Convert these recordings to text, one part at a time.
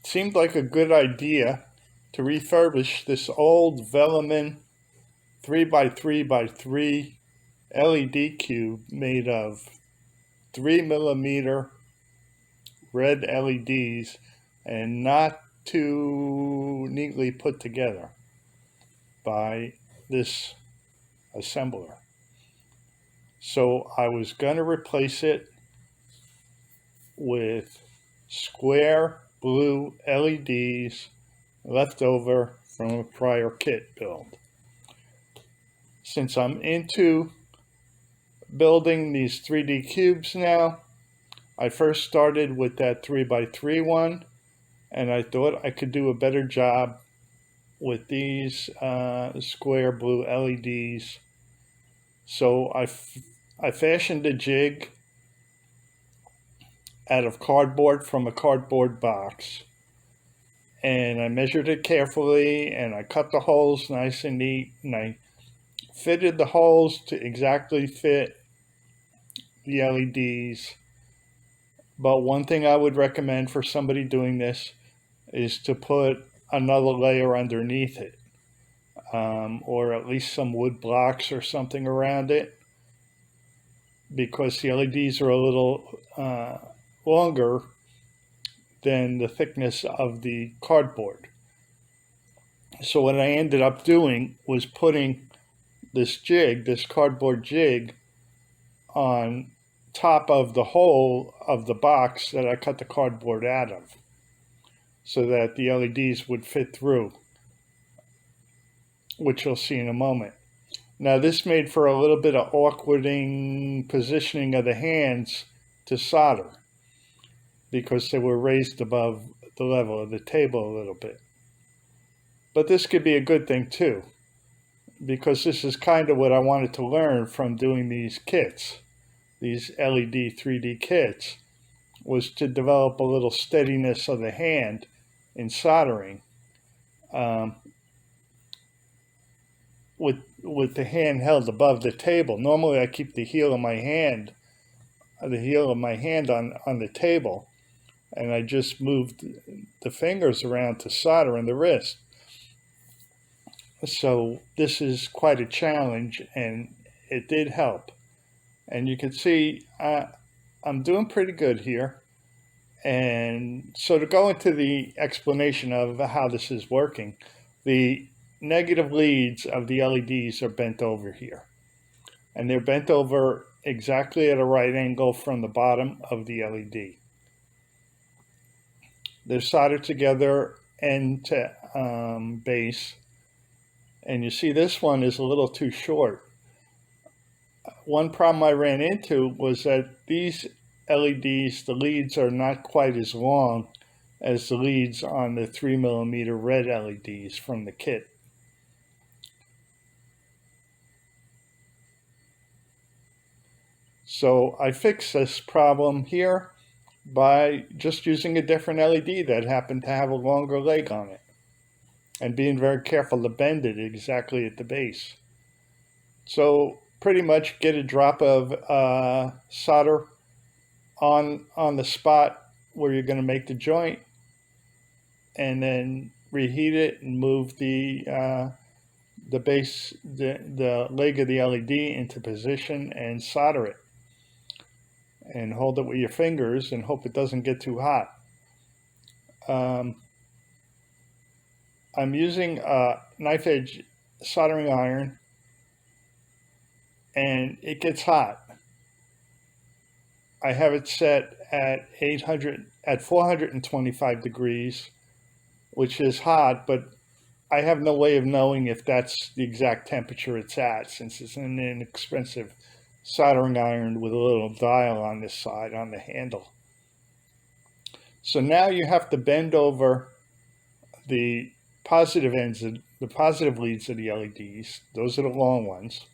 seemed like a good idea to refurbish this old Velleman 3x3x3 LED cube made of 3mm red LEDs and not too neatly put together by this assembler. So I was going to replace it with square blue LEDs left over from a prior kit build. Since I'm into building these 3D cubes now, I first started with that 3x3 one, and I thought I could do a better job with these square blue LEDs. So I fashioned a jig out of cardboard from a cardboard box, and I measured it carefully, and I cut the holes nice and neat, and I fitted the holes to exactly fit the LEDs. But one thing I would recommend for somebody doing this is to put another layer underneath it, or at least some wood blocks or something around it, because the LEDs are a little longer than the thickness of the cardboard. So what I ended up doing was putting this jig, this cardboard jig, on top of the hole of the box that I cut the cardboard out of, so that the LEDs would fit through, which you'll see in a moment. Now this made for a little bit of awkwarding positioning of the hands to solder, because they were raised above the level of the table a little bit. But this could be a good thing too, because this is kind of what I wanted to learn from doing these kits, these LED 3D kits, was to develop a little steadiness of the hand in soldering, with the hand held above the table. Normally I keep the heel of my hand on the table, and I just moved the fingers around to solder in the wrist. So this is quite a challenge, and it did help. And you can see I'm doing pretty good here. And so to go into the explanation of how this is working, the negative leads of the LEDs are bent over here. And they're bent over exactly at a right angle from the bottom of the LED. They're soldered together end to base. And you see this one is a little too short. One problem I ran into was that these LEDs, the leads are not quite as long as the leads on the 3mm red LEDs from the kit. So I fixed this problem here by just using a different LED that happened to have a longer leg on it, and being very careful to bend it exactly at the base. So pretty much get a drop of solder on the spot where you're going to make the joint, and then reheat it and move the base, the leg of the LED into position, and solder it. And hold it with your fingers and hope it doesn't get too hot. I'm using a knife edge soldering iron, and it gets hot. I have it set at 425 degrees, which is hot, but I have no way of knowing if that's the exact temperature it's at, since it's an inexpensive soldering iron with a little dial on this side on the handle. So now you have to bend over the positive ends, the positive leads of the LEDs. Those are the long ones.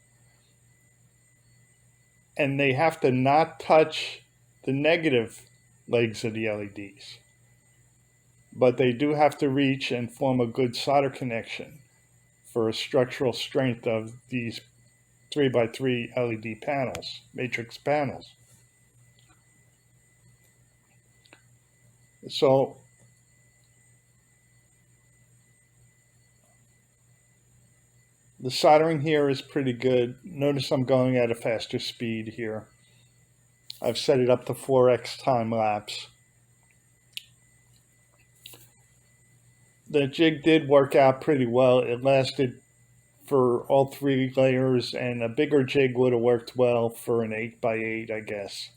And they have to not touch the negative legs of the LEDs. But they do have to reach and form a good solder connection for a structural strength of these 3x3 LED panels, matrix panels. So The soldering here is pretty good. Notice I'm going at a faster speed here. I've set it up to 4x time lapse. The jig did work out pretty well. It lasted for all 3 layers, and a bigger jig would have worked well for an 8x8, I guess.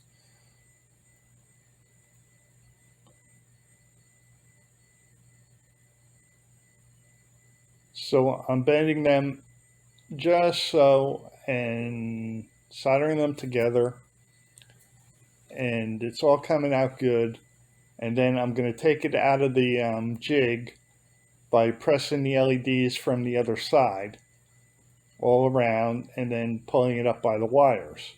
So I'm bending them just so and soldering them together, and it's all coming out good. And then I'm going to take it out of the jig by pressing the LEDs from the other side all around and then pulling it up by the wires.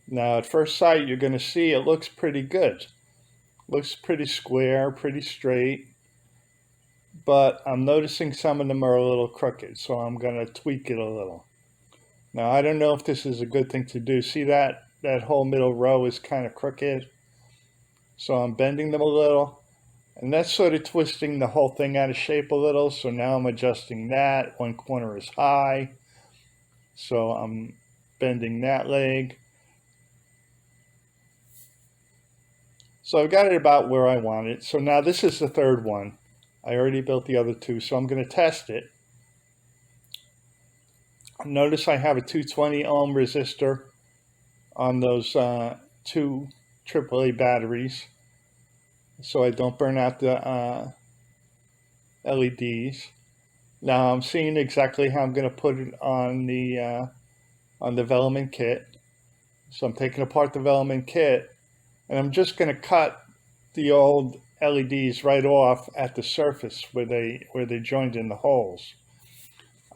Now at first sight you're going to see it looks pretty good. Looks pretty square, pretty straight, but I'm noticing some of them are a little crooked, so I'm going to tweak it a little. Now I don't know if this is a good thing to do. See that whole middle row is kind of crooked, so I'm bending them a little, and that's sort of twisting the whole thing out of shape a little. So now I'm adjusting that. One corner is high, so I'm bending that leg. So I've got it about where I want it. So now this is the third one. I already built the other two, so I'm going to test it. Notice I have a 220 ohm resistor on those 2 AAA batteries, so I don't burn out the LEDs. Now I'm seeing exactly how I'm going to put it on the Velleman kit. So I'm taking apart the Velleman kit, and I'm just going to cut the old LEDs right off at the surface where they joined in the holes.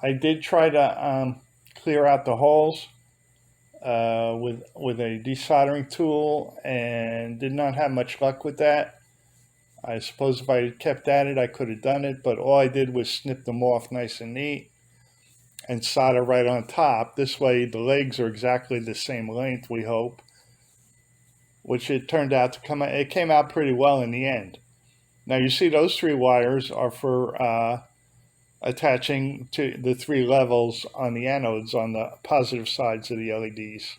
I did try to clear out the holes with a desoldering tool, and did not have much luck with that. I suppose if I had kept at it, I could have done it, but all I did was snip them off nice and neat and solder right on top. This way the legs are exactly the same length, we hope, which it turned out to come out. It came out pretty well in the end. Now you see those 3 wires are for attaching to the 3 levels on the anodes on the positive sides of the LEDs.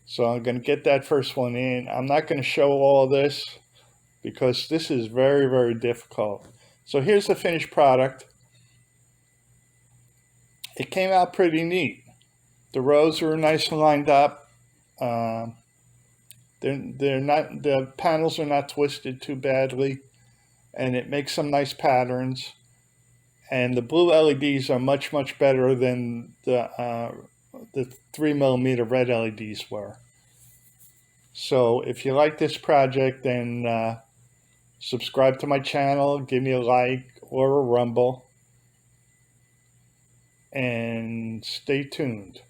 So I'm going to get that first one in. I'm not going to show all this because this is very, very difficult. So here's the finished product. It came out pretty neat. The rows are nice and lined up. They're not, the panels are not twisted too badly, and it makes some nice patterns. And the blue LEDs are much, much better than the 3mm red LEDs were. So if you like this project, then subscribe to my channel, give me a like or a rumble, and stay tuned.